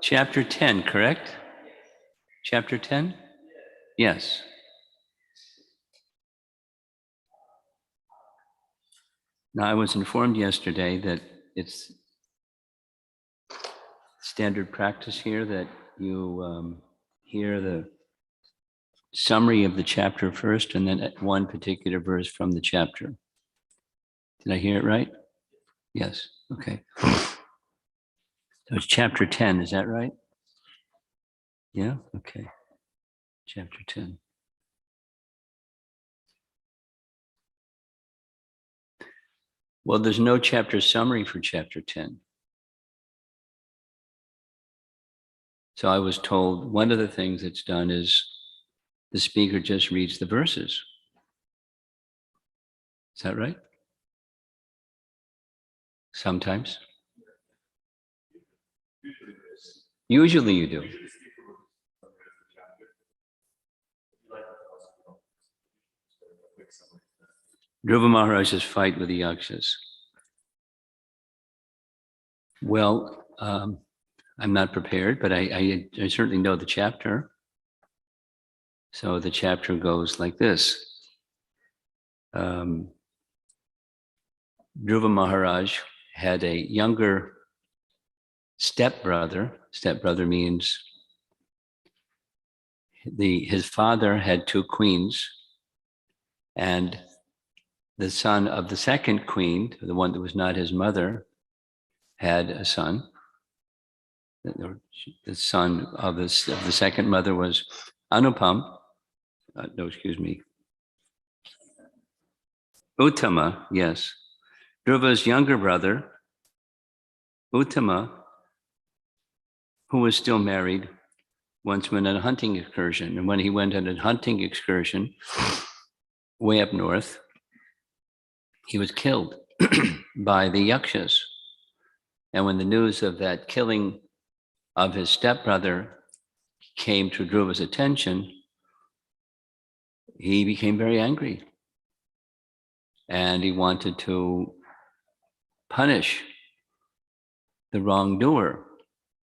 Chapter 10, correct? Chapter 10? Yes. Now, I was informed yesterday that it's standard practice here that you hear the summary of the chapter first and then one particular verse from the chapter. Did I hear it right? Yes. Okay. So it's chapter 10, is that right? Yeah? Okay. Chapter 10. Well, there's no chapter summary for chapter 10. So I was told one of the things that's done is the speaker just reads the verses. Is that right? Sometimes. Usually you do. Dhruva Maharaj's fight with the Yakshas. Well, I'm not prepared, but I certainly know the chapter. So the chapter goes like this. Dhruva Maharaj had a younger stepbrother. Stepbrother means his father had two queens, and the son of the second queen, the one that was not his mother, had a son. The son of the second mother was Anupam. Uttama, yes. Dhruva's younger brother, Uttama, who was still married, once went on a hunting excursion. And when he went on a hunting excursion way up north, he was killed by the Yakshas. And when the news of that killing of his stepbrother came to Dhruva's attention, he became very angry. And he wanted to punish the wrongdoer.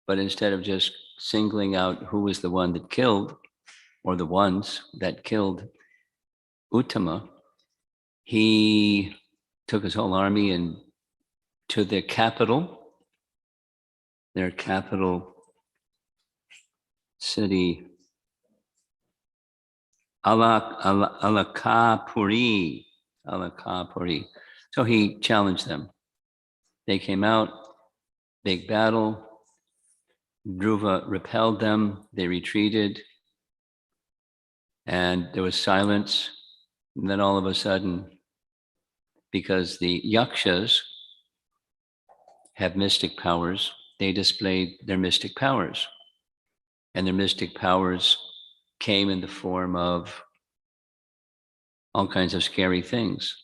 But instead of just singling out who was the one that killed, or the ones that killed Uttama, he took his whole army and to their capital city, Alakapuri. So he challenged them. They came out, big battle. Dhruva repelled them. They retreated. And there was silence. And then all of a sudden, because the Yakshas have mystic powers, they displayed their mystic powers. And their mystic powers came in the form of all kinds of scary things.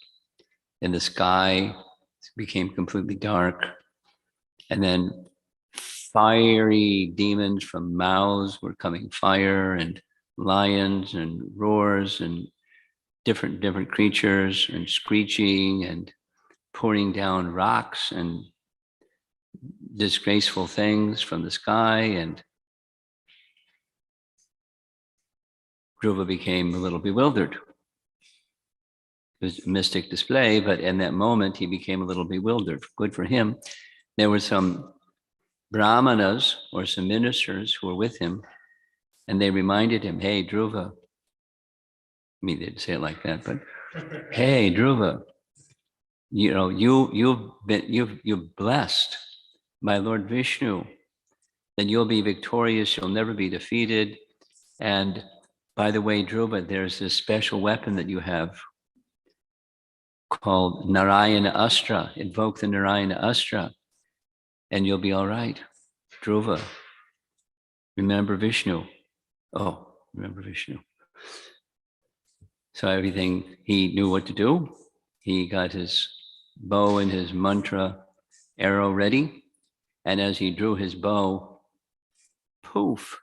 In the sky, it became completely dark. And then fiery demons from mouths were coming fire, and lions and roars and different creatures, and screeching and pouring down rocks and disgraceful things from the sky. And Dhruva became a little bewildered. It was a mystic display, but in that moment, he became a little bewildered. Good for him. There were some brahmanas or some ministers who were with him, and they reminded him, hey, Dhruva. I mean, they didn't say it like that, but hey, Dhruva, you know, you've blessed by Lord Vishnu, then you'll be victorious, you'll never be defeated. And by the way, Dhruva, there's this special weapon that you have called Narayana Astra. Invoke the Narayana Astra, and you'll be all right. Dhruva, remember Vishnu. Oh, remember Vishnu. So everything, he knew what to do. He got his bow and his mantra arrow ready. And as he drew his bow, poof,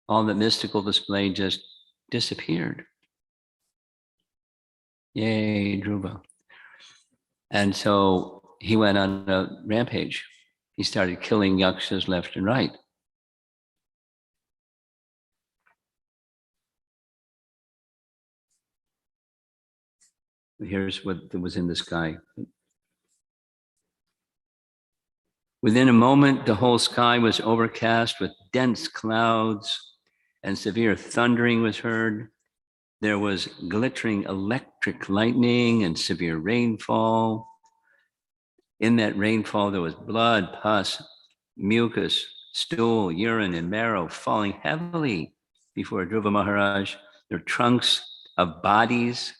all the mystical display just disappeared. Yay, Dhruva. And so he went on a rampage. he started killing yakshas left and right. Here's what was in the sky. Within a moment, the whole sky was overcast with dense clouds, and severe thundering was heard. There was glittering electric lightning and severe rainfall. In that rainfall, there was blood, pus, mucus, stool, urine, and marrow falling heavily before Dhruva Maharaj. There were trunks of bodies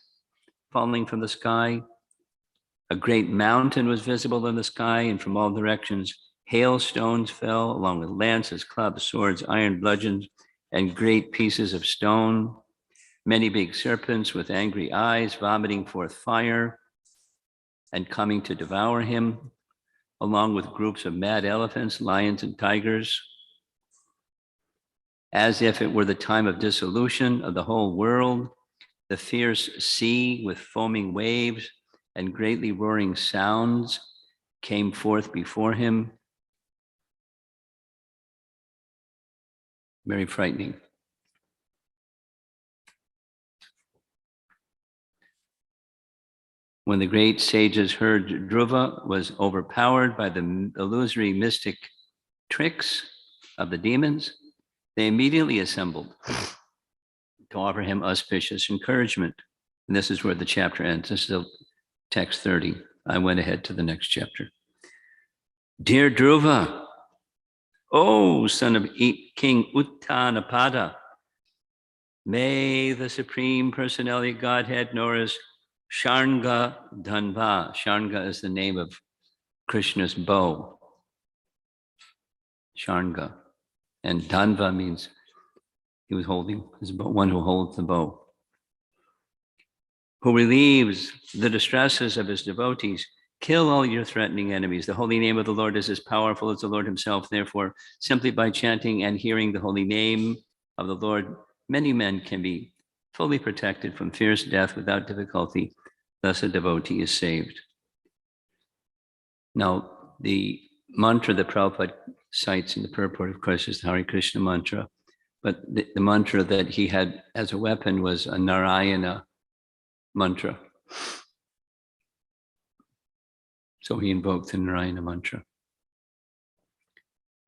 falling from the sky. A great mountain was visible in the sky, and from all directions, hailstones fell, along with lances, clubs, swords, iron bludgeons, and great pieces of stone. Many big serpents with angry eyes, vomiting forth fire and coming to devour him, along with groups of mad elephants, lions, and tigers. As if it were the time of dissolution of the whole world, the fierce sea with foaming waves and greatly roaring sounds came forth before him. Very frightening. When the great sages heard Dhruva was overpowered by the illusory mystic tricks of the demons, they immediately assembled to offer him auspicious encouragement. And this is where the chapter ends. This is text 30. I went ahead to the next chapter. Dear Dhruva, O son of King Uttanapada, may the Supreme Personality of Godhead, known as Sharnga Dhanva. Sharnga is the name of Krishna's bow. Sharnga. And Dhanva means he was holding his bow, one who holds the bow. Who relieves the distresses of his devotees. Kill all your threatening enemies. The holy name of the Lord is as powerful as the Lord himself. Therefore, simply by chanting and hearing the holy name of the Lord, many men can be fully protected from fierce death without difficulty. Thus a devotee is saved. Now, the mantra that Prabhupada cites in the purport, of course, is the Hare Krishna mantra. But the mantra that he had as a weapon was a Narayana mantra. So he invoked the Narayana mantra.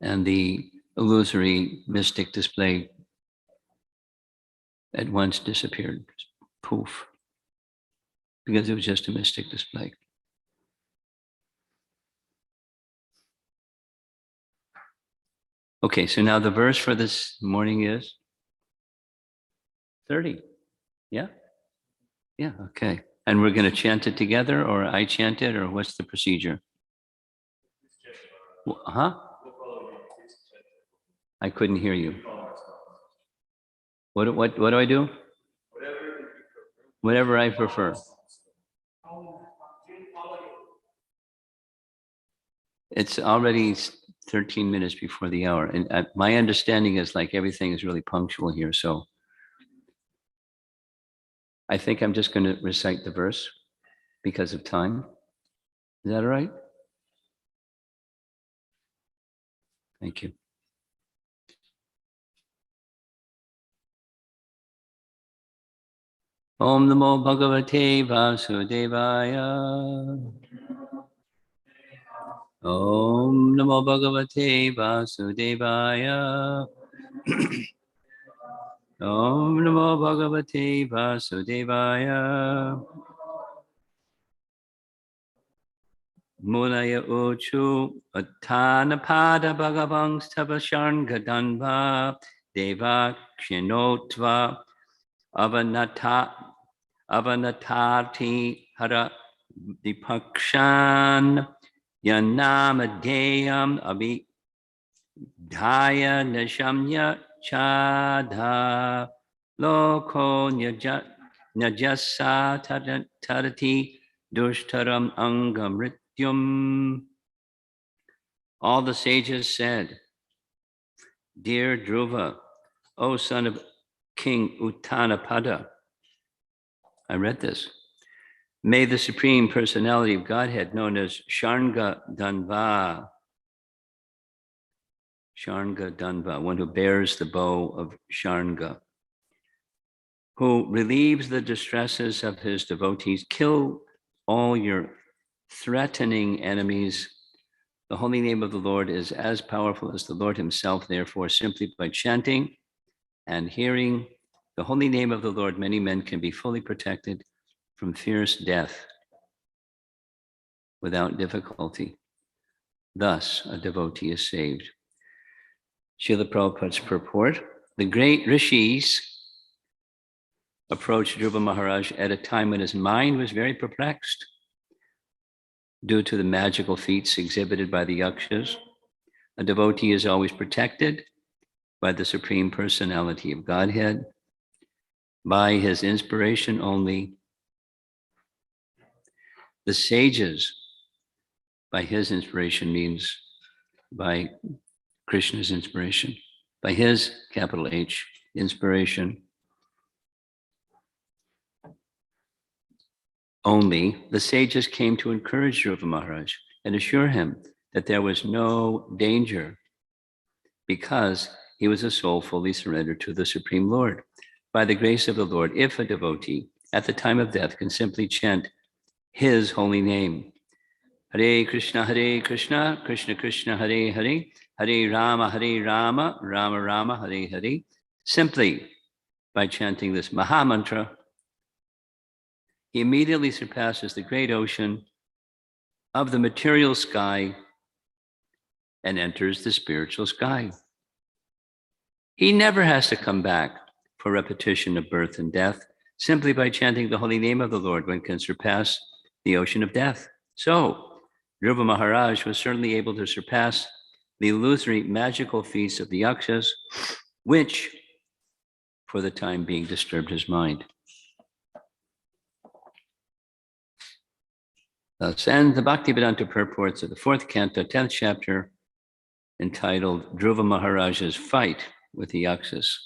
And the illusory mystic display at once disappeared. Poof. Because it was just a mystic display. Okay, so now the verse for this morning is 30. Yeah? Yeah, okay. And we're going to chant it together, or I chant it, or what's the procedure? Huh? I couldn't hear you. What do I do? Whatever I prefer. It's already 13 minutes before the hour. And my understanding is like everything is really punctual here. So I think I'm just going to recite the verse because of time. Is that all right? Thank you. Om Namo Bhagavate Vasudevaya. Om Namo Bhagavate Vasudevaya. Om Namo Bhagavate Vasudevaya. Mulaya Uchu Attanapada Bhagavang Stavashan Gadanva Deva Kshinotva Avanatati Hara Dipakshan Yanamadeyam Abhidhaya Nashamya Chadha Loko Najasa Tarati Dushtaram Angamrityum. All the sages said, Dear Dhruva, O son of King Uttanapada, I read this. May the Supreme Personality of Godhead, known as Sharnga Dhanva, Sharanga Danva, one who bears the bow of Sharanga, who relieves the distresses of his devotees. Kill all your threatening enemies. The holy name of the Lord is as powerful as the Lord himself. Therefore, simply by chanting and hearing the holy name of the Lord, many men can be fully protected from fierce death without difficulty. Thus, a devotee is saved. Srila Prabhupada's purport: the great rishis approached Dhruva Maharaj at a time when his mind was very perplexed due to the magical feats exhibited by the yakshas. A devotee is always protected by the Supreme Personality of Godhead, by his inspiration only. The sages, by his inspiration means by Krishna's inspiration, by his, capital H, inspiration only, the sages came to encourage Dhruva Maharaj and assure him that there was no danger because he was a soul fully surrendered to the Supreme Lord. By the grace of the Lord, if a devotee at the time of death can simply chant his holy name, Hare Krishna, Krishna Krishna, Hare Hare, Hare Rama, Rama Rama, Hare Hare, simply by chanting this Maha Mantra, he immediately surpasses the great ocean of the material sky and enters the spiritual sky. He never has to come back for repetition of birth and death. Simply by chanting the holy name of the Lord, one can surpass the ocean of death. So, Dhruva Maharaj was certainly able to surpass the illusory magical feats of the yakshas, which, for the time being, disturbed his mind. Thus ends the Bhaktivedanta purports of the 4th canto, 10th chapter, entitled Dhruva Maharaj's Fight with the Yakshas.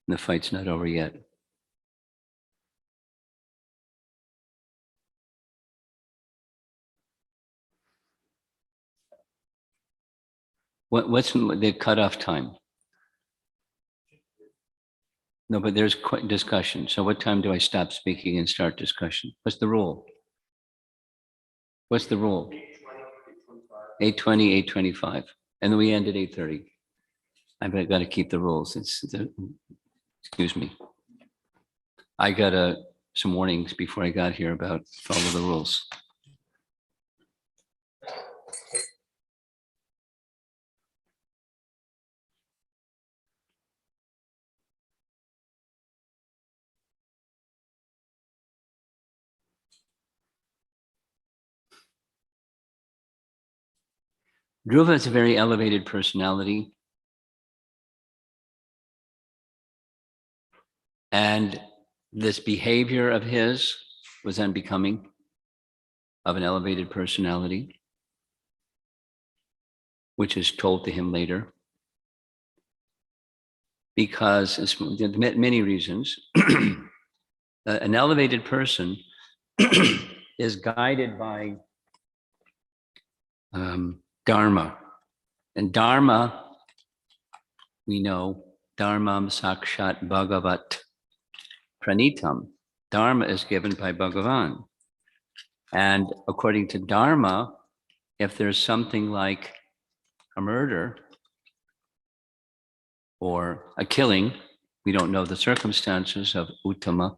And the fight's not over yet. What's the cutoff time? No, but there's discussion. So what time do I stop speaking and start discussion? What's the rule? What's the rule? 8:20, 8:25. And then we end at 8:30. I've got to keep the rules. Excuse me. I got some warnings before I got here about follow the rules. Dhruva is a very elevated personality. And this behavior of his was unbecoming of an elevated personality, which is told to him later. Because many reasons, an elevated person is guided by Dharma. And Dharma, we know, Dharmam Sakshat Bhagavat Pranitam. Dharma is given by Bhagavan. And according to Dharma, if there's something like a murder or a killing, we don't know the circumstances of Uttama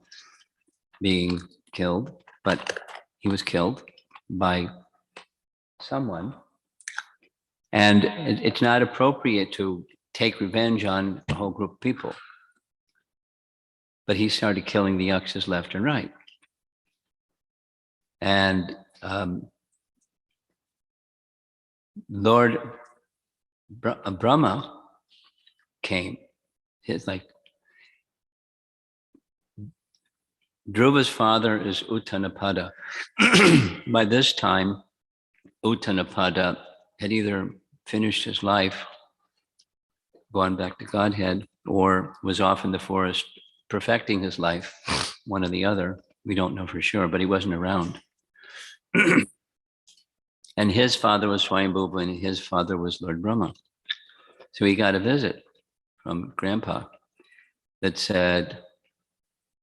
being killed, but he was killed by someone. And it's not appropriate to take revenge on a whole group of people. But he started killing the yakshas left and right. And Lord Brahma came. It's like Dhruva's father is Uttanapada. By this time, Uttanapada had either finished his life, gone back to Godhead, or was off in the forest perfecting his life, one or the other. We don't know for sure, but he wasn't around. And his father was Swayambhuva, and his father was Lord Brahma. So he got a visit from Grandpa that said,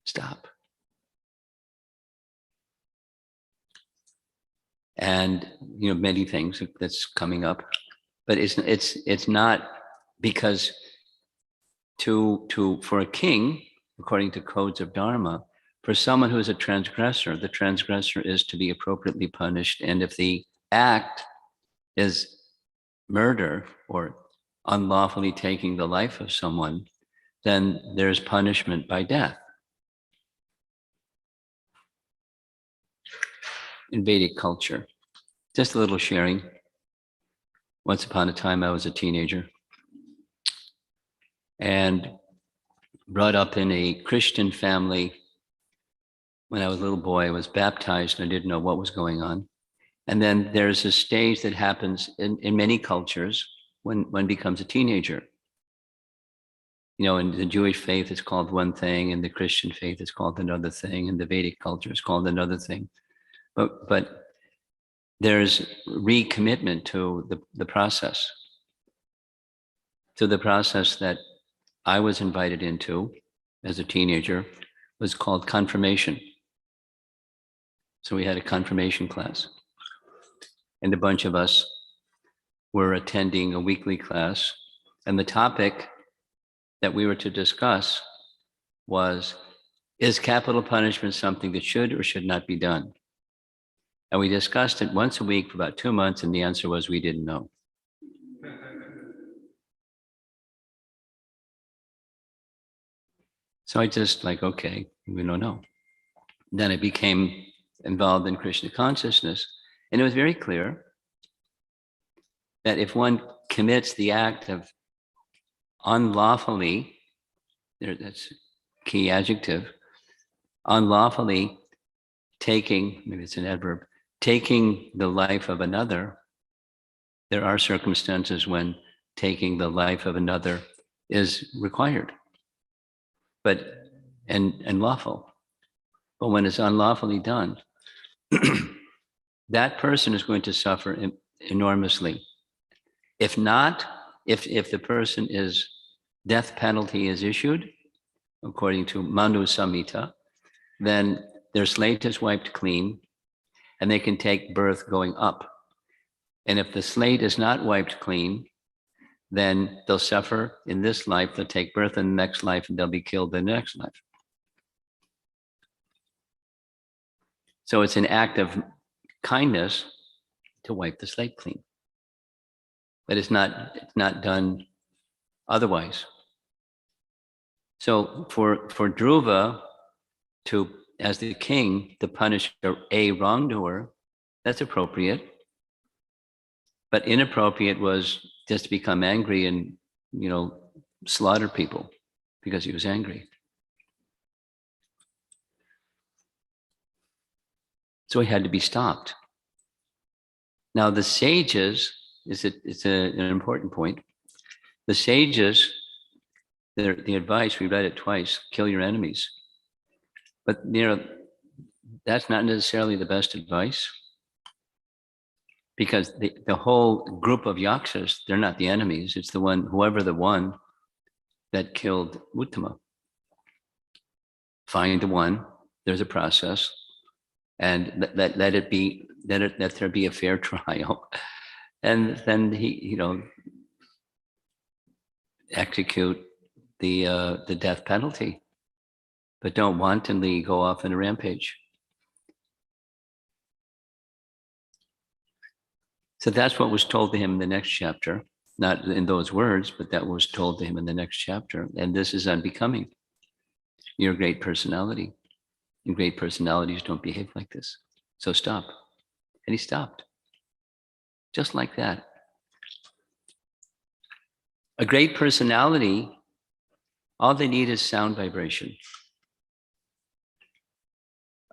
stop. And many things that's coming up, but it's not because for a king, according to codes of Dharma, for someone who is a transgressor, the transgressor is to be appropriately punished. And if the act is murder or unlawfully taking the life of someone, then there's punishment by death. In Vedic culture. Just a little sharing. Once upon a time, I was a teenager and brought up in a Christian family. When I was a little boy, I was baptized and I didn't know what was going on. And then there's a stage that happens in many cultures when one becomes a teenager. In the Jewish faith, it's called one thing, and the Christian faith is called another thing, and the Vedic culture is called another thing. But there's recommitment to the process. So the process that I was invited into as a teenager was called confirmation. So we had a confirmation class. And a bunch of us were attending a weekly class. And the topic that we were to discuss was, is capital punishment something that should or should not be done? And we discussed it once a week for about 2 months, and the answer was we didn't know. So I just okay, we don't know. Then I became involved in Krishna consciousness, and it was very clear that if one commits the act of unlawfully, that's key adjective, unlawfully taking, maybe it's an adverb, taking the life of another, there are circumstances when taking the life of another is required, and lawful. But when it's unlawfully done, that person is going to suffer enormously. If not, if the person death penalty is issued, according to Manu Samhita, then their slate is wiped clean and they can take birth going up. And if the slate is not wiped clean, then they'll suffer in this life, they'll take birth in the next life, and they'll be killed in the next life. So it's an act of kindness to wipe the slate clean. But it's not done otherwise. So for Dhruva to, as the king, to punish a wrongdoer, that's appropriate. But inappropriate was just to become angry and, slaughter people because he was angry. So he had to be stopped. Now the sages, it's an important point. The sages, the advice, we read it twice, kill your enemies. But that's not necessarily the best advice, because the whole group of yakshas, they're not the enemies. It's whoever the one that killed Uttama. Find the one, there's a process, and let there be a fair trial. And then he, execute the death penalty, but don't wantonly go off in a rampage. So that's what was told to him in the next chapter, not in those words, but that was told to him in the next chapter. And this is unbecoming. You're a great personality, and great personalities don't behave like this. So stop. And he stopped. Just like that. A great personality, all they need is sound vibration.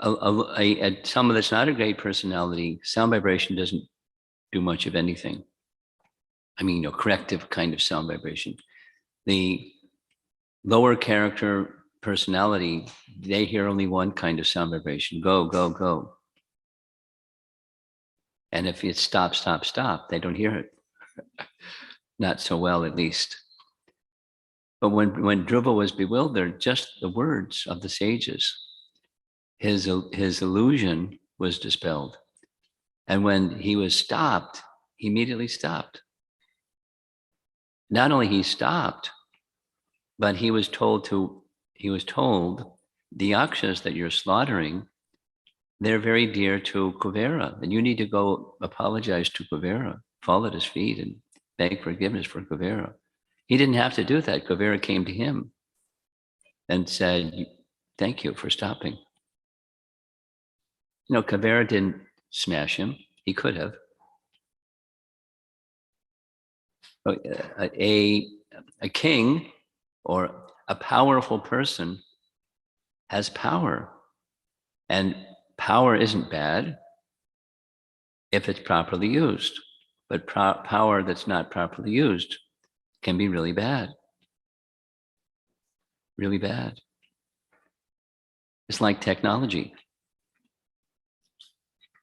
Someone that's not a great personality, sound vibration doesn't do much of anything. I mean, corrective kind of sound vibration. The lower character personality, they hear only one kind of sound vibration: go, go, go. And if it's stop, stop, stop, they don't hear it. not so well, at least. But when Dhruva was bewildered, just the words of the sages, his illusion was dispelled. And when he was stopped, he immediately stopped. Not only he stopped, but he was told the yakshas that you're slaughtering, they're very dear to Kuvera, and you need to go apologize to Kuvera, fall at his feet and beg forgiveness for Kuvera. He didn't have to do that. Kuvera came to him and said, thank you for stopping. Kuvera didn't smash him. He could have. A king or a powerful person has power, and power isn't bad if it's properly used, but power that's not properly used can be really bad. Really bad. It's like technology.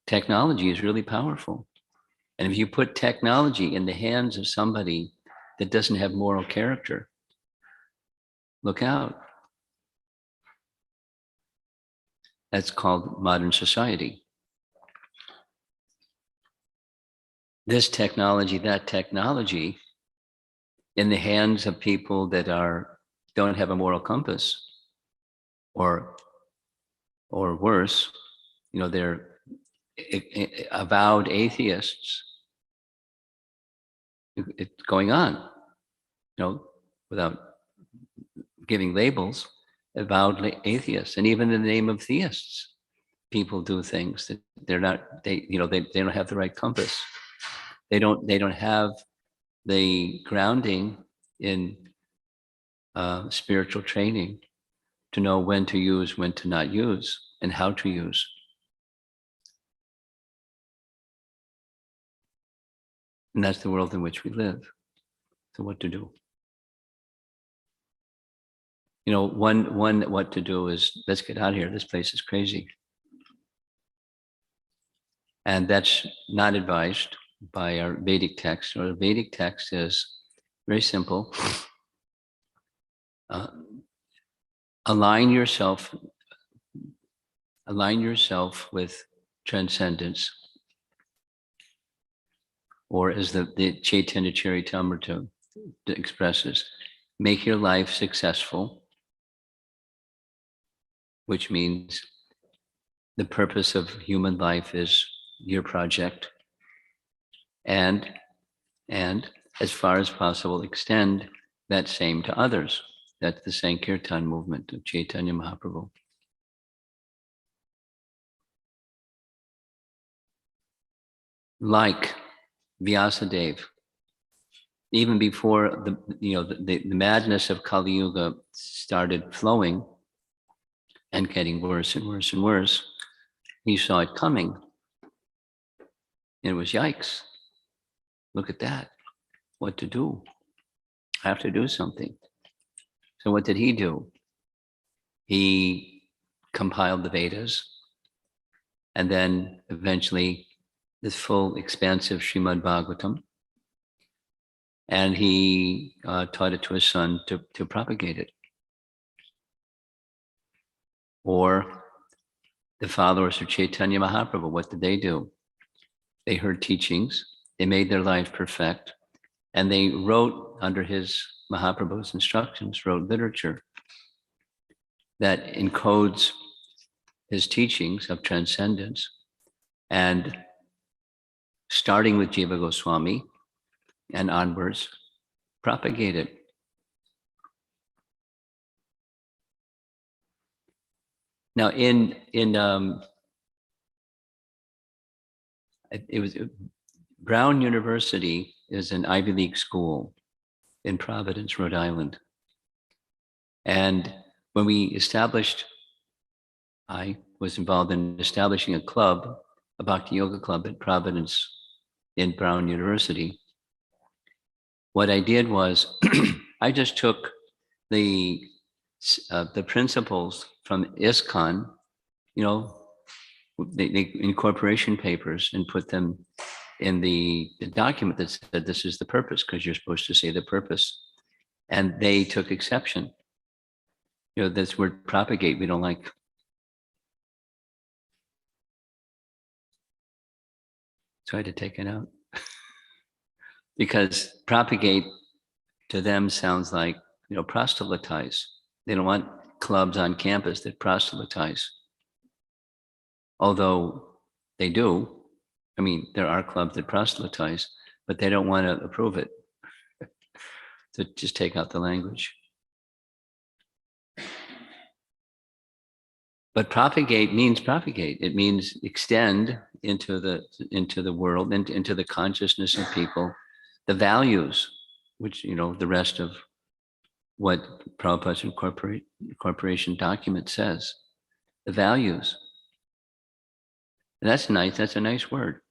Technology is really powerful. And if you put technology in the hands of somebody that doesn't have moral character, look out. That's called modern society. This technology, that technology, in the hands of people that don't have a moral compass, or worse, they're avowed atheists. It's going on, without giving labels, avowed atheists, and even in the name of theists, people do things that they don't have the right compass. They don't have the grounding in spiritual training to know when to use, when to not use, and how to use. And that's the world in which we live. So what to do? One what to do is, let's get out of here. This place is crazy. And that's not advised by our Vedic text. Our Vedic text is very simple. Align yourself with transcendence. Or as the Chaitanya Charitamrita expresses, make your life successful, which means the purpose of human life is your project. And as far as possible, extend that same to others. That's the Sankirtan movement of Chaitanya Mahaprabhu. Like Vyasadeva, even before the madness of Kali Yuga started flowing and getting worse and worse and worse, he saw it coming. And it was yikes. Look at that. What to do? I have to do something. So what did he do? He compiled the Vedas, and then eventually this full expansive Srimad Bhagavatam, and he taught it to his son to propagate it. Or the followers of Chaitanya Mahaprabhu, what did they do? They heard teachings, they made their life perfect, and they wrote under his Mahaprabhu's instructions, wrote literature that encodes his teachings of transcendence, and starting with Jiva Goswami and onwards, propagate it. Now, Brown University is an Ivy League school in Providence, Rhode Island. And when I was involved in establishing a club, a Bhakti Yoga club at Providence in Brown University. What I did was I just took the principles from ISKCON, the incorporation papers, and put them in the document that said this is the purpose, because you're supposed to say the purpose. And they took exception. This word propagate, we don't like. So I had to take it out. Because propagate to them sounds like, proselytize. They don't want clubs on campus that proselytize. Although they do. I mean, there are clubs that proselytize, but they don't want to approve it. So just take out the language. But propagate means propagate. It means extend into the world, into the consciousness of people, the values, which, the rest of what Prabhupada's Incorporation document says, the values. And that's nice. That's a nice word.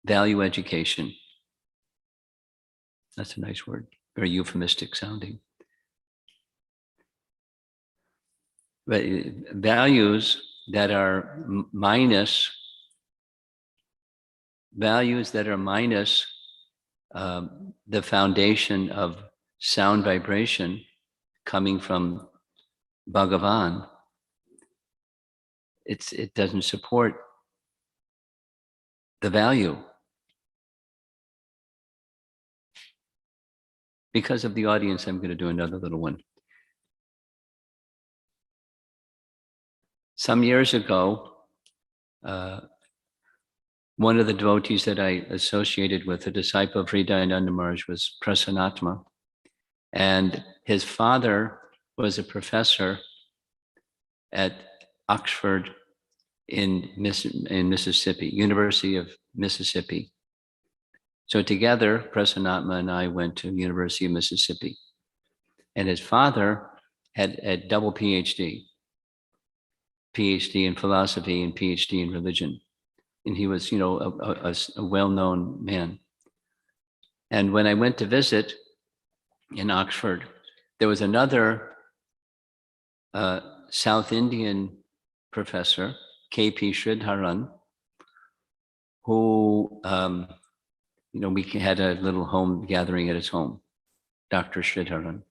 Value education. That's a nice word. Very euphemistic sounding. But values that are minus the foundation of sound vibration coming from Bhagavan, it doesn't support the value. Because of the audience, I'm going to do another little one. Some years ago, one of the devotees that I associated with, a disciple of Hridayananda Maharaj, was Prasanatma. And his father was a professor at Oxford in Mississippi, University of Mississippi. So together, Prasanatma and I went to University of Mississippi. And his father had a double PhD in philosophy and PhD in religion. And he was, a well-known man. And when I went to visit in Oxford, there was another South Indian professor, K.P. Sridharan, who, we had a little home gathering at his home, Dr. Sridharan.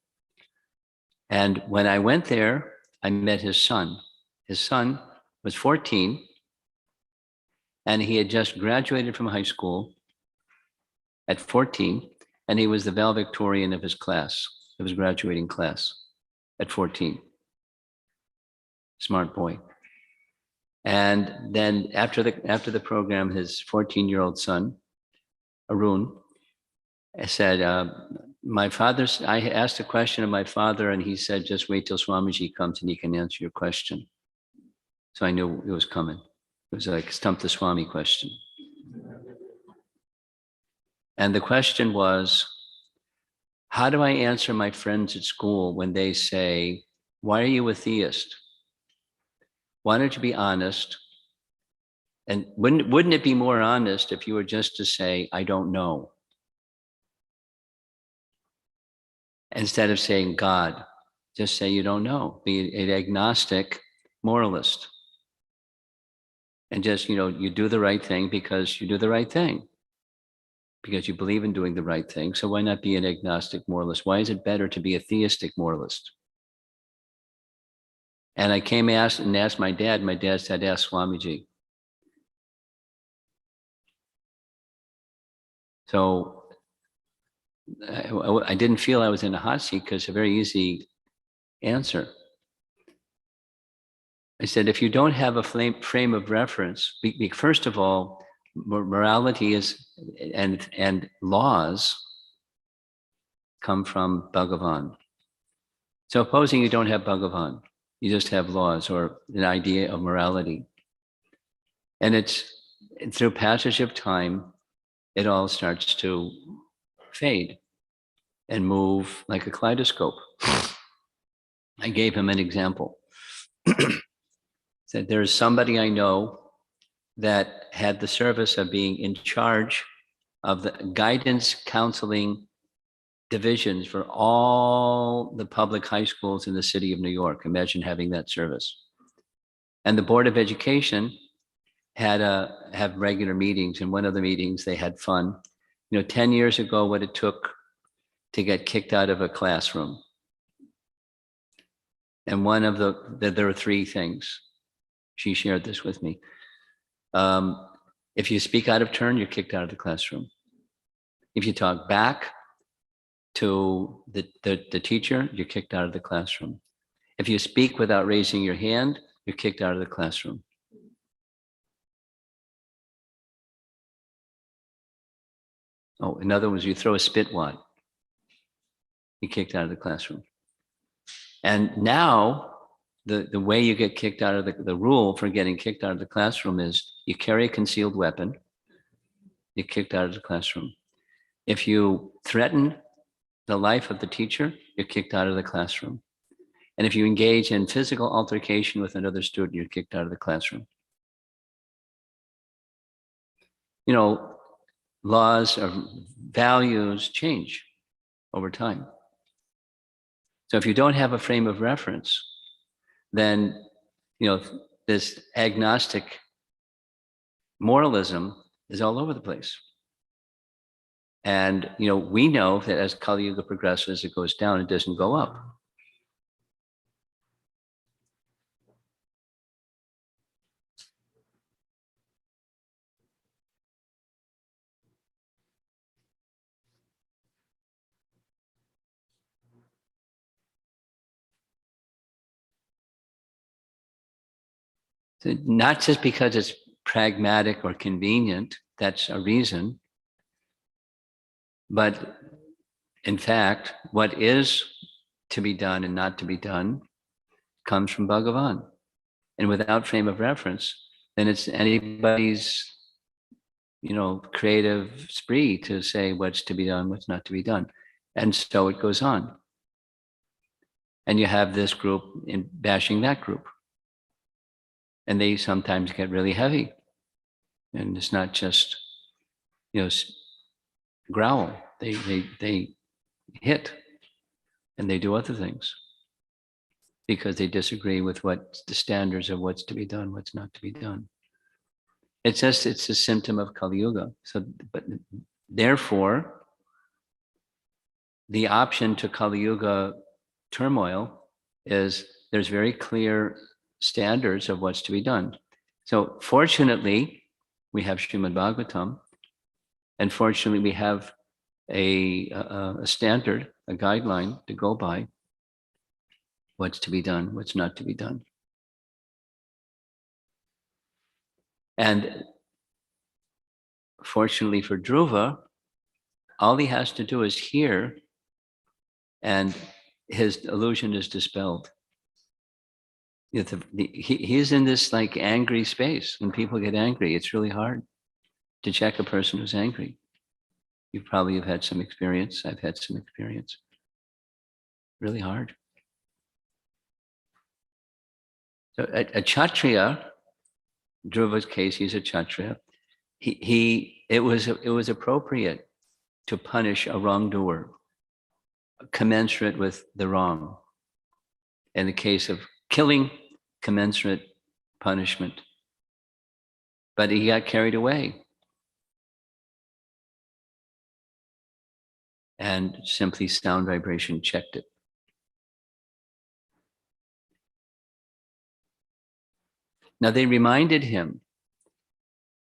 And when I went there, I met his son. His son was 14, and he had just graduated from high school at 14, and he was the valedictorian of his class, of his graduating class at 14. Smart boy. And then after the program, his 14-year-old son, Arun, said, I asked a question of my father, and he said, just wait till Swamiji comes and he can answer your question. So I knew it was coming. It was like stump the Swami question. And the question was, how do I answer my friends at school when they say, why are you a theist? Why don't you be honest? And wouldn't it be more honest if you were just to say, I don't know? Instead of saying God, just say you don't know. Be an agnostic moralist. And just, you do the right thing because you do the right thing. Because you believe in doing the right thing. So why not be an agnostic moralist? Why is it better to be a theistic moralist? And I came asked my dad. My dad said, ask Swamiji. So I didn't feel I was in a hot seat because it's a very easy answer. I said, if you don't have a frame of reference, first of all, morality is and laws come from Bhagavan. So supposing you don't have Bhagavan, you just have laws or an idea of morality. And it's through passage of time, it all starts to fade and move like a kaleidoscope. I gave him an example. Said there is somebody I know that had the service of being in charge of the guidance counseling divisions for all the public high schools in the city of New York. Imagine having that service. And the Board of Education have regular meetings. In one of the meetings, they had fun. 10 years ago, what it took to get kicked out of a classroom. And one of there are three things. She shared this with me. If you speak out of turn, you're kicked out of the classroom. If you talk back to the teacher, you're kicked out of the classroom. If you speak without raising your hand, you're kicked out of the classroom. Oh, in other words, you throw a spit wad, you're kicked out of the classroom. And now the way you get kicked out of the rule for getting kicked out of the classroom is you carry a concealed weapon, you're kicked out of the classroom. If you threaten the life of the teacher, you're kicked out of the classroom. And if you engage in physical altercation with another student, you're kicked out of the classroom. Laws or values change over time. So if you don't have a frame of reference, then, this agnostic moralism is all over the place. And, we know that as Kali Yuga progresses, it goes down, it doesn't go up. So not just because it's pragmatic or convenient, that's a reason. But in fact, what is to be done and not to be done comes from Bhagavan. And without frame of reference, then it's anybody's, creative spree to say what's to be done, what's not to be done. And so it goes on. And you have this group in bashing that group. And they sometimes get really heavy. And it's not just, growl. They hit, and they do other things because they disagree with what the standards of what's to be done, what's not to be done. It's a symptom of Kali Yuga. So, but therefore, the option to Kali Yuga turmoil is there's very clear standards of what's to be done. So fortunately, we have Srimad Bhagavatam, and fortunately we have a standard, a guideline to go by, what's to be done, what's not to be done. And fortunately for Dhruva, all he has to do is hear, and his illusion is dispelled. He's in this like angry space. When people get angry, it's really hard to check a person who's angry. You probably have had some experience. I've had some experience. Really hard. So a Kshatriya, Dhruva's case, he's a Kshatriya. It was appropriate to punish a wrongdoer, commensurate with the wrong. In the case of killing, commensurate punishment. But he got carried away. And simply sound vibration checked it. Now they reminded him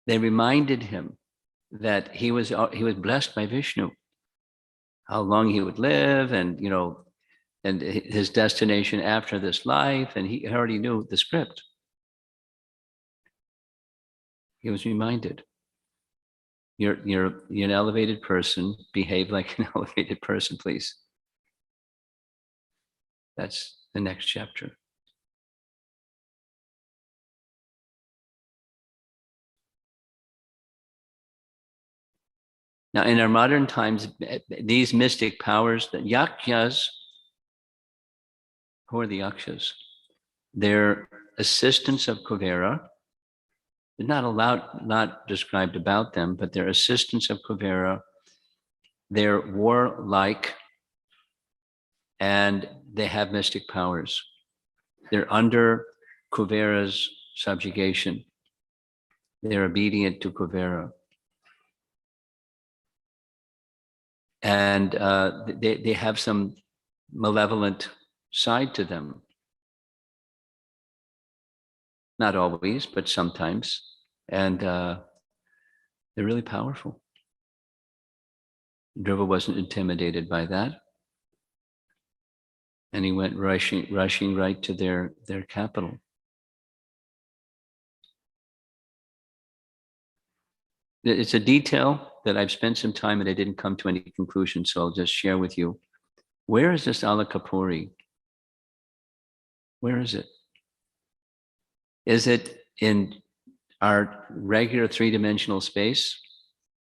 that he was blessed by Vishnu, how long he would live, and and his destination after this life, and he already knew the script. He was reminded, you're an elevated person, behave like an elevated person, please. That's the next chapter. Now, in our modern times, these mystic powers, the yakshas, who are the yakshas? They're assistants of Kuvera. They're not described about them, but they're assistants of Kuvera. They're warlike, and they have mystic powers. They're under Kuvera's subjugation. They're obedient to Kuvera. And they have some malevolent side to them. Not always, but sometimes. And they're really powerful. Dhruva wasn't intimidated by that. And he went rushing right to their capital. It's a detail that I've spent some time and I didn't come to any conclusion, so I'll just share with you. Where is this Alakapuri? Where is it? Is it in our regular three-dimensional space?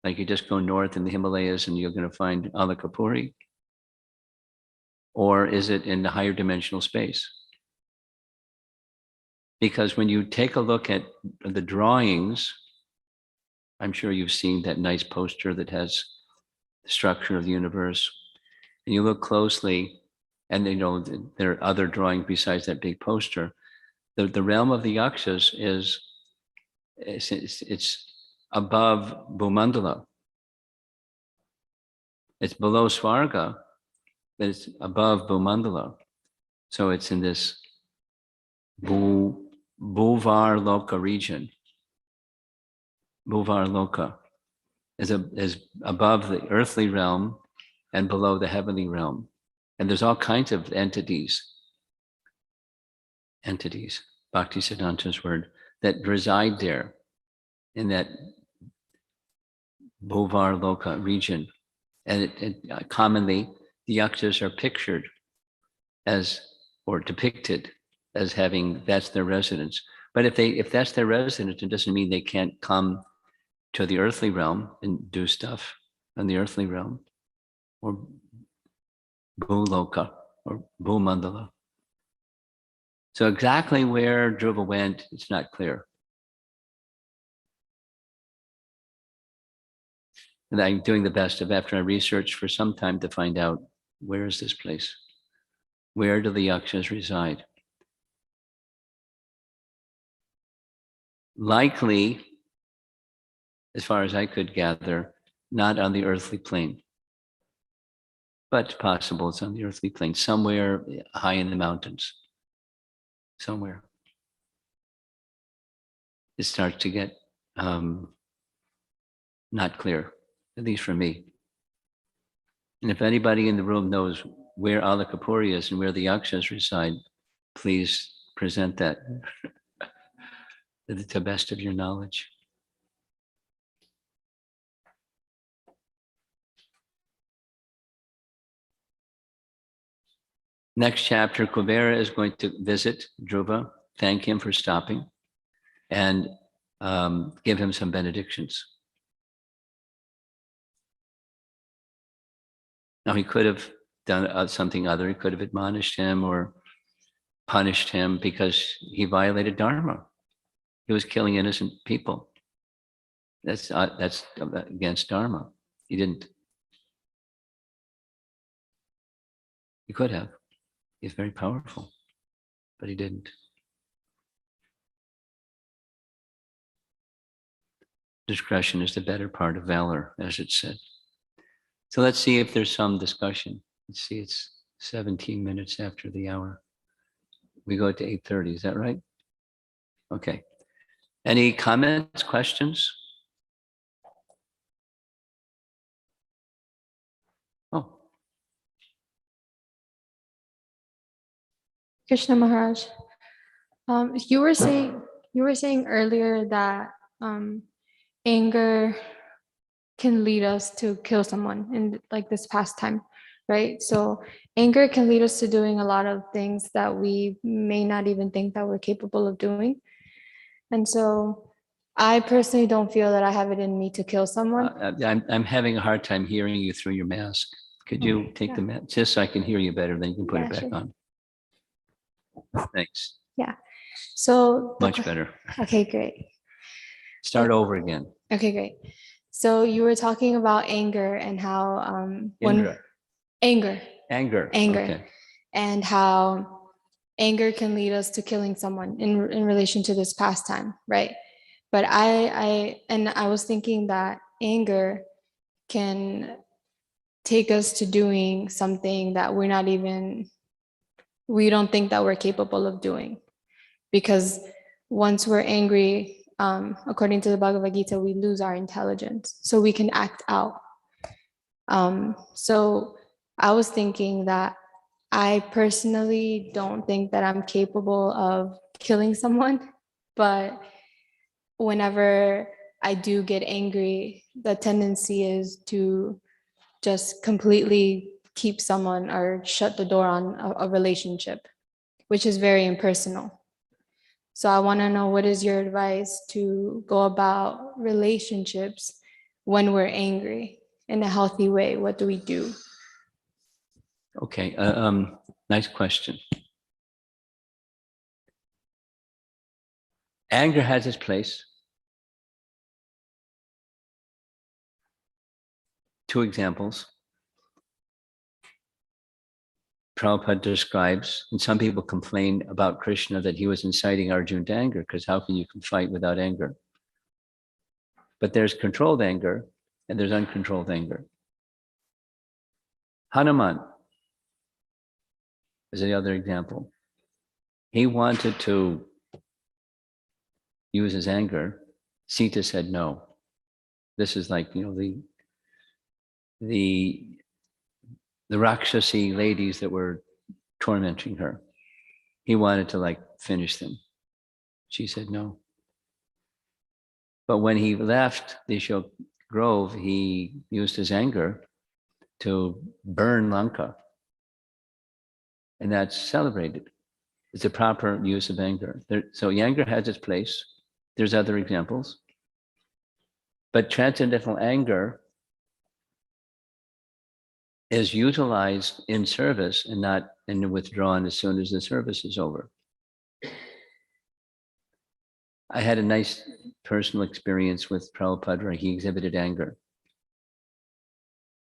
Like you just go north in the Himalayas and you're going to find Alakapuri? Or is it in the higher dimensional space? Because when you take a look at the drawings, I'm sure you've seen that nice poster that has the structure of the universe. And you look closely, and there are other drawings besides that big poster. The realm of the yakshas it's above Bhumandala. It's below Svarga, but it's above Bhumandala. So it's in this Bhuvar Loka region. Bhuvar Loka is above the earthly realm and below the heavenly realm. And there's all kinds of entities, Bhaktisiddhanta's word, that reside there in that Bhuvar Loka region. And commonly, the yakshas are pictured as, or depicted as having, that's their residence. But if that's their residence, it doesn't mean they can't come to the earthly realm and do stuff in the earthly realm, or Bhuloka, or Bhumandala. So exactly where Dhruva went, it's not clear. And I'm doing the best of, after I researched for some time, to find out, where is this place? Where do the yakshas reside? Likely, as far as I could gather, not on the earthly plane. But possible it's on the earthly plane, somewhere high in the mountains. Somewhere. It starts to get not clear, at least for me. And if anybody in the room knows where Alakapuri is and where the yakshas reside, please present that to the best of your knowledge. Next chapter, Kuvera is going to visit Dhruva, thank him for stopping, and give him some benedictions. Now, he could have done something other. He could have admonished him or punished him because he violated Dharma. He was killing innocent people. That's against Dharma. He didn't. He could have. He's very powerful, but he didn't. Discretion is the better part of valor, as it said. So let's see if there's some discussion. Let's see, it's 17 minutes after the hour. We go to 8:30, is that right? Okay. Any comments, questions? Oh. Krishna Maharaj, you were saying earlier that anger can lead us to kill someone in like this pastime, right? So anger can lead us to doing a lot of things that we may not even think that we're capable of doing. And so I personally don't feel that I have it in me to kill someone. I'm having a hard time hearing you through your mask. Could you take the mask, just so I can hear you better, then you can put it back on. Thanks. Yeah. So much better. Okay, great. Start over again. Okay, great. So you were talking about anger and how anger, okay. And how anger can lead us to killing someone in relation to this pastime, right? But I was thinking that anger can take us to doing something that we don't think that we're capable of doing. Because once we're angry, according to the Bhagavad Gita, we lose our intelligence, so we can act out. So I was thinking that I personally don't think that I'm capable of killing someone, but whenever I do get angry, the tendency is to just completely keep someone or shut the door on a relationship, which is very impersonal. So I want to know, what is your advice to go about relationships when we're angry in a healthy way? What do we do? Okay, nice question. Anger has its place. Two examples. Prabhupada describes, and some people complain about Krishna that he was inciting Arjuna to anger, because how can you fight without anger? But there's controlled anger and there's uncontrolled anger. Hanuman is the other example. He wanted to use his anger. Sita said no. This is like, the Rakshasi ladies that were tormenting her. He wanted to finish them. She said no. But when he left the Ashok Grove, he used his anger to burn Lanka. And that's celebrated. It's a proper use of anger. So anger has its place. There's other examples. But transcendental anger is utilized in service and not withdrawn as soon as the service is over. I had a nice personal experience with Prabhupada where he exhibited anger.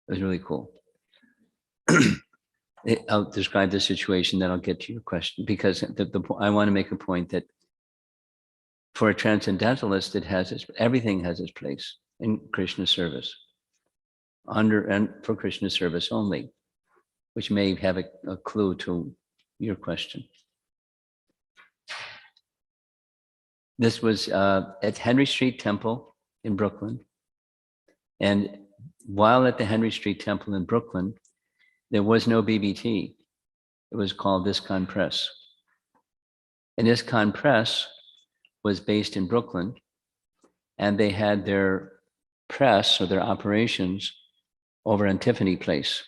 It was really cool. I'll describe the situation, then I'll get to your question, because I want to make a point that for a transcendentalist, everything has its place in Krishna service, and for Krishna service only, which may have a clue to your question. This was at Henry Street Temple in Brooklyn. And while at the Henry Street Temple in Brooklyn, there was no BBT. It was called ISKCON Press. And ISKCON Press was based in Brooklyn, and they had their press or their operations over on Tiffany Place,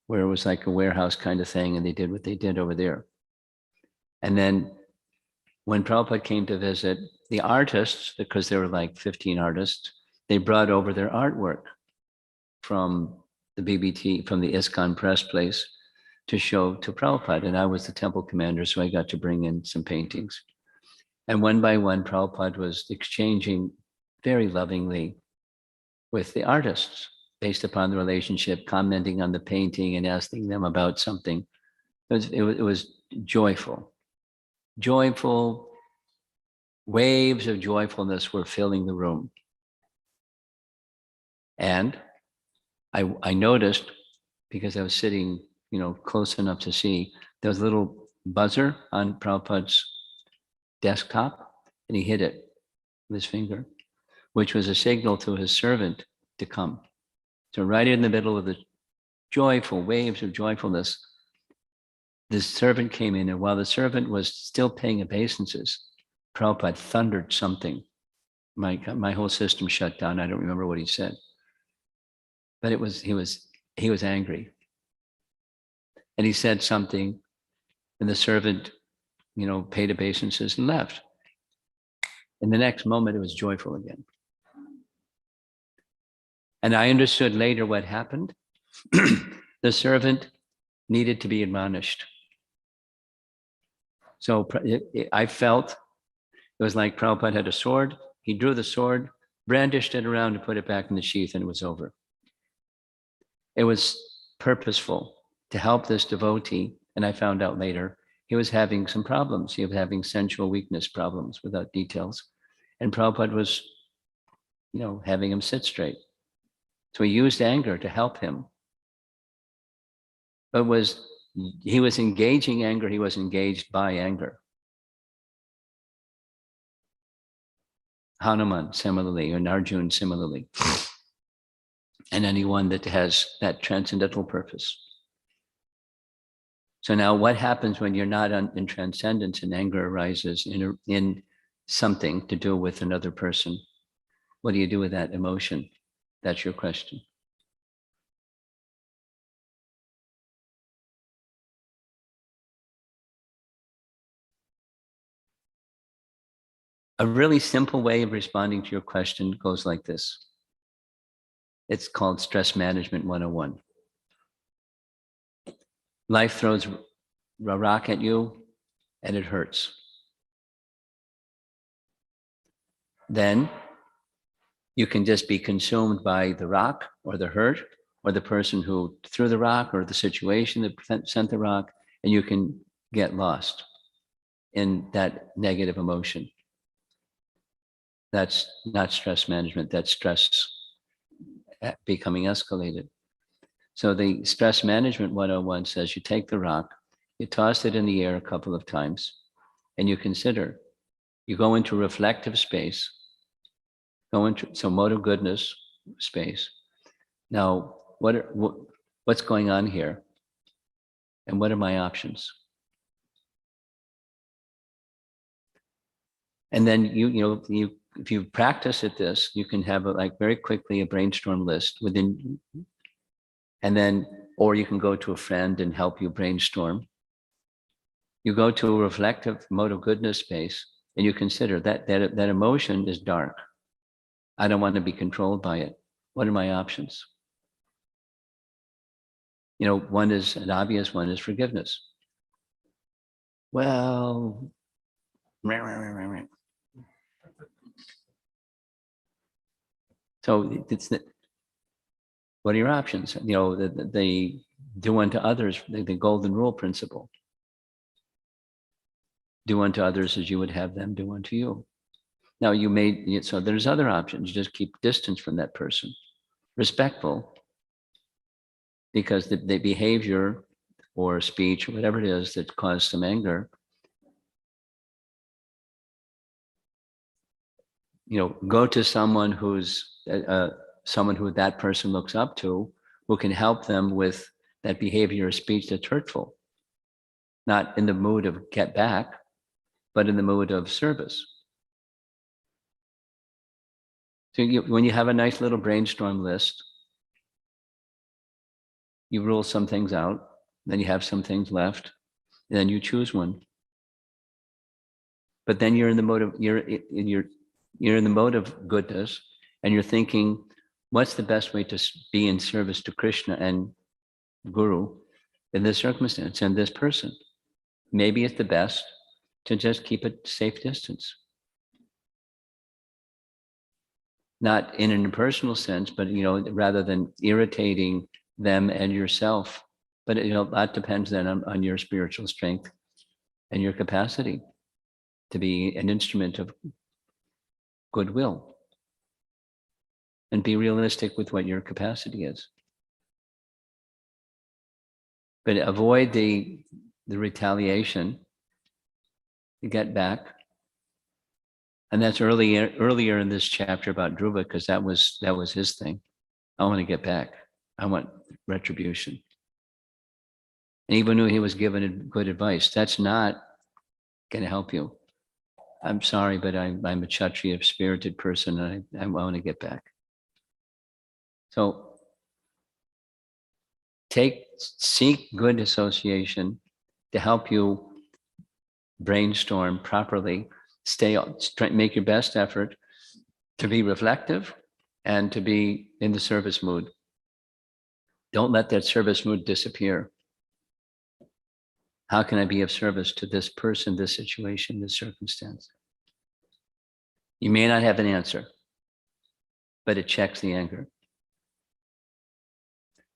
where it was like a warehouse kind of thing, and they did what they did over there. And then when Prabhupada came to visit, the artists, because there were like 15 artists, they brought over their artwork from the BBT, from the ISKCON Press place, to show to Prabhupada. And I was the temple commander, so I got to bring in some paintings. And one by one, Prabhupada was exchanging very lovingly with the artists based upon the relationship, commenting on the painting and asking them about something. It was joyful. Joyful waves of joyfulness were filling the room. And I noticed, because I was sitting, close enough to see, there was a little buzzer on Prabhupada's desktop, and he hit it with his finger, which was a signal to his servant to come. So right in the middle of the joyful waves of joyfulness, this servant came in, and while the servant was still paying obeisances, Prabhupada thundered something. My whole system shut down. I don't remember what he said. But he was angry. And he said something, and the servant, paid obeisances and left. And the next moment, it was joyful again. And I understood later what happened. The servant needed to be admonished. So I felt it was like Prabhupada had a sword. He drew the sword, brandished it around and put it back in the sheath, and it was over. It was purposeful to help this devotee. And I found out later, he was having some problems. He was having sensual weakness problems, without details. And Prabhupada was, having him sit straight. So he used anger to help him. But he was engaging anger, he was engaged by anger. Hanuman similarly, and Arjuna similarly. And anyone that has that transcendental purpose. So now what happens when you're not in transcendence and anger arises in something to do with another person? What do you do with that emotion? That's your question. A really simple way of responding to your question goes like this. It's called Stress Management 101. Life throws a rock at you and it hurts. Then you can just be consumed by the rock or the hurt or the person who threw the rock or the situation that sent the rock, and you can get lost in that negative emotion. That's not stress management, that's stress becoming escalated. So the Stress Management 101 says you take the rock, you toss it in the air a couple of times, and you consider, you go into reflective space, so mode of goodness space. Now, what's going on here? And what are my options? And then if you practice at this, you can have very quickly a brainstorm list within, and then, or you can go to a friend and help you brainstorm. You go to a reflective mode of goodness space and you consider that emotion is dark. I don't want to be controlled by it. What are my options? One is an obvious one is forgiveness. Well, so what are your options? The do unto others, the golden rule principle. Do unto others as you would have them do unto you. Now so there's other options. You just keep distance from that person. Respectful, because the behavior or speech or whatever it is that caused some anger, go to someone who's someone who that person looks up to, who can help them with that behavior or speech that's hurtful. Not in the mood of get back, but in the mood of service. So when you have a nice little brainstorm list, you rule some things out, then you have some things left, and then you choose one. But then you're in the mode of you're in the mode of goodness, and you're thinking, what's the best way to be in service to Krishna and Guru in this circumstance and this person? Maybe it's the best to just keep a safe distance. Not in an impersonal sense, but rather than irritating them and yourself. But that depends then on your spiritual strength and your capacity to be an instrument of goodwill. And be realistic with what your capacity is. But avoid the retaliation, to get back. And that's earlier in this chapter about Dhruva, because that was his thing. I want to get back. I want retribution. And even though he was given good advice, that's not going to help you. I'm sorry, but I'm a Kshatriya spirited person, and I want to get back. So seek good association to help you brainstorm properly, make your best effort to be reflective and to be in the service mood. Don't let that service mood disappear. How can I be of service to this person, this situation, this circumstance? You may not have an answer, but it checks the anger.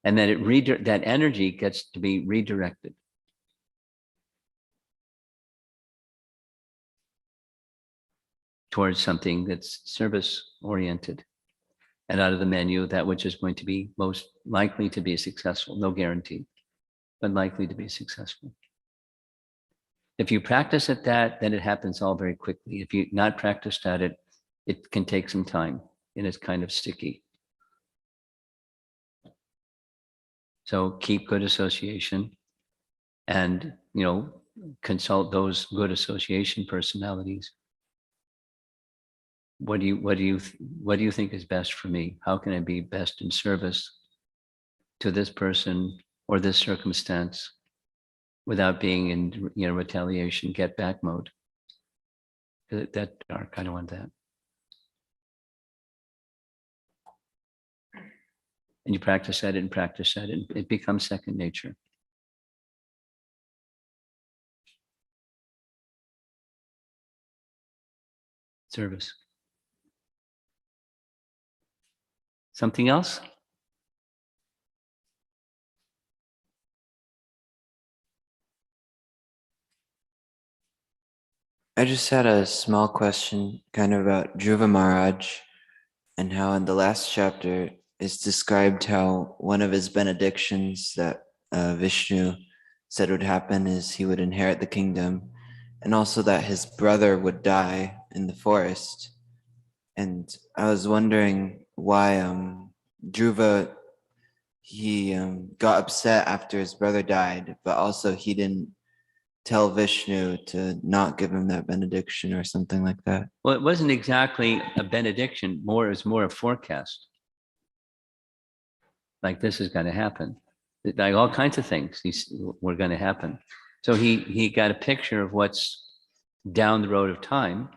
And then that energy gets to be redirected. towards something that's service oriented. And out of the menu, that which is going to be most likely to be successful, no guarantee, but likely to be successful. If you practice at that, then it happens all very quickly. If you're not practiced at it, it can take some time and it's kind of sticky. So keep good association and, consult those good association personalities. What do you think is best for me? How can I be best in service to this person or this circumstance without being in, retaliation, get back mode? That I kind of want that. And you practice at it and practice at it, and it becomes second nature. Service. Something else? I just had a small question kind of about Dhruva Maharaj and how in the last chapter it's described how one of his benedictions that Vishnu said would happen is he would inherit the kingdom, and also that his brother would die in the forest. And I was wondering why Dhruva, he got upset after his brother died, but also he didn't tell Vishnu to not give him that benediction or something like that. Well, it wasn't exactly a benediction. It was more a forecast. Like this is going to happen. Like all kinds of things were going to happen. So he got a picture of what's down the road of time,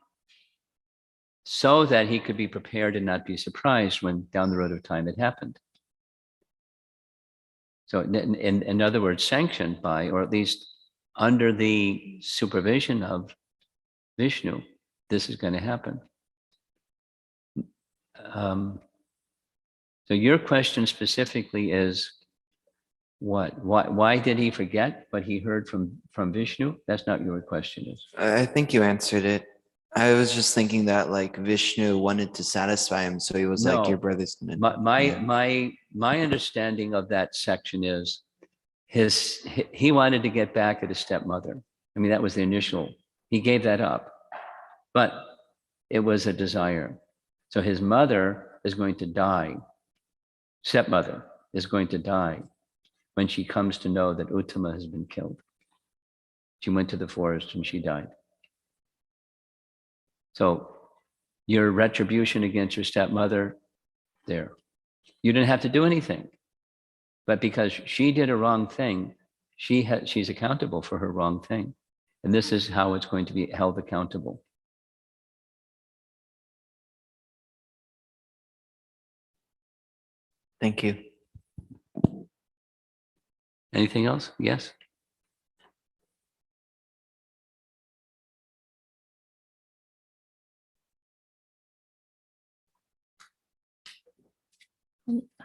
so that he could be prepared and not be surprised when down the road of time it happened. So in other words, sanctioned by, or at least under the supervision of Vishnu, this is going to happen. So your question specifically is what? Why did he forget what he heard from Vishnu? That's not your question, is. I think you answered it. I was just thinking that like Vishnu wanted to satisfy him, so he was like, No. "Your brother's gonna." My understanding of that section is he wanted to get back at his stepmother. I mean, that was the initial. He gave that up, but it was a desire. So his mother is going to die. Stepmother is going to die when she comes to know that Uttama has been killed. She went to the forest and she died. So your retribution against your stepmother, there. You didn't have to do anything. But because she did a wrong thing, she's accountable for her wrong thing. And this is how it's going to be held accountable. Thank you. Anything else? Yes?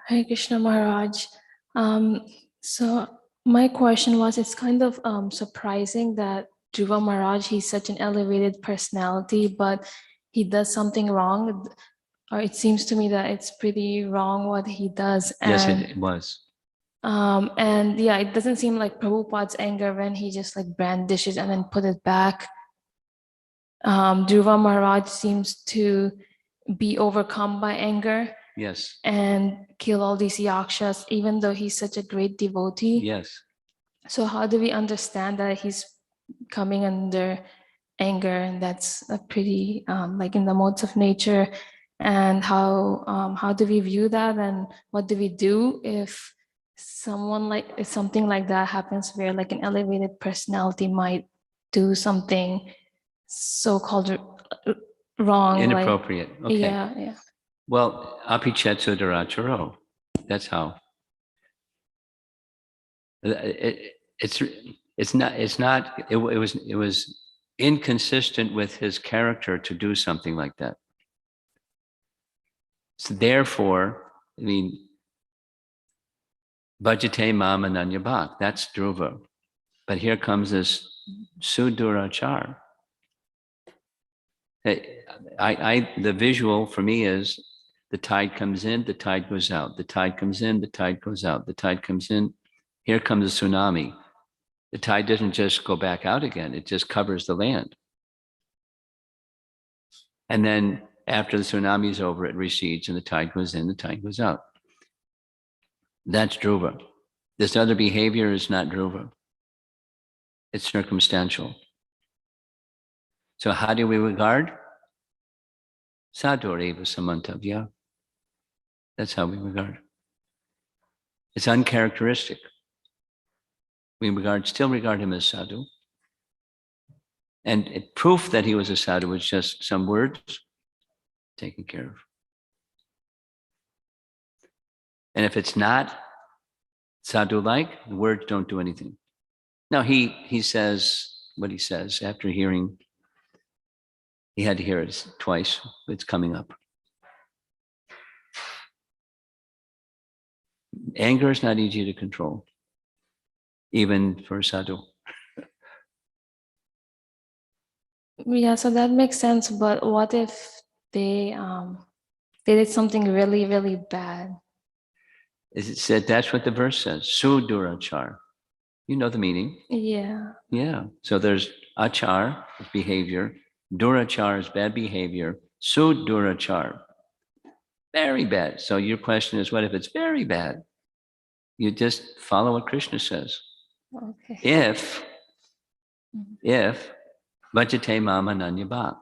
Hare Krishna Maharaj. So my question was, it's kind of surprising that Dhruva Maharaj, he's such an elevated personality, but he does something wrong. Or it seems to me that it's pretty wrong what he does. Yes, And, it was. and yeah, it doesn't seem like Prabhupada's anger when he just like brandishes and then put it back. Dhruva Maharaj seems to be overcome by anger. Yes. And kill all these yakshas, even though he's such a great devotee. Yes. So how do we understand that he's coming under anger, and that's a pretty like in the modes of nature? And how do we view that, and what do we do if if something like that happens, where like an elevated personality might do something so-called wrong, Inappropriate. like, Okay. yeah. Well, apichetsu daracharo. That's how. It was inconsistent with his character to do something like that. So therefore, I mean, bhajate mam ananyabhak, that's Dhruva. But here comes this sudurachar. The visual for me is the tide comes in, the tide goes out. The tide comes in, the tide goes out. The tide comes in. Here comes a tsunami. The tide doesn't just go back out again. It just covers the land. And then after the tsunami is over, it recedes and the tide goes in, the tide goes out. That's dhruva. This other behavior is not dhruva. It's circumstantial. So how do we regard? Sadhur eva samantavya. That's how we regard. It's uncharacteristic. We still regard him as sadhu. And proof that he was a sadhu was just some words taken care of. And if it's not sadhu-like, the words don't do anything. Now he says what he says after hearing. He had to hear it twice. It's coming up. Anger is not easy to control, even for a sadhu. Yeah, so that makes sense. But what if they did something really, really bad? Is it said? That's what the verse says. Sudurachar. You know the meaning. Yeah. Yeah. So there's achar, behavior. Durachar is bad behavior. Sudurachar. Very bad. So your question is, what if it's very bad? You just follow what Krishna says. Okay. If Vajate Mam Ananya Bhak.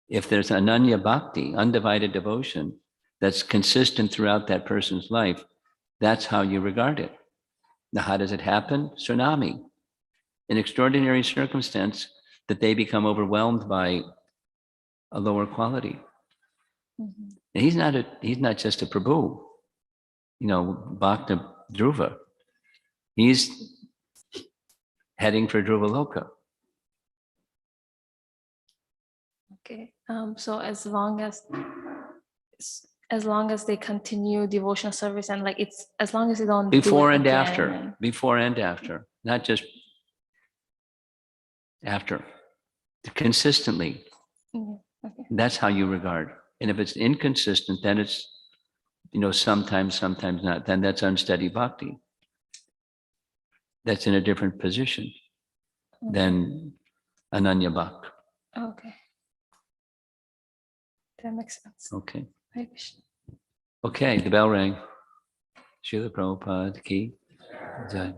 If there's Ananya Bhakti, undivided devotion, that's consistent throughout that person's life, that's how you regard it. Now, how does it happen? Tsunami. An extraordinary circumstance that they become overwhelmed by a lower quality. Mhm. And he's not just a Prabhu, Bhakta Dhruva. He's heading for Dhruva Loka. Okay. So as long as they continue devotional service and as long as they don't do Before it and again, after, not just after. Consistently. Okay. That's how you regard. And if it's inconsistent, then it's, sometimes not. Then that's unsteady bhakti. That's in a different position than Ananya Bhak. Okay. That makes sense. Okay. Hare Krishna. Okay, the bell rang. Srila Prabhupada ki jai.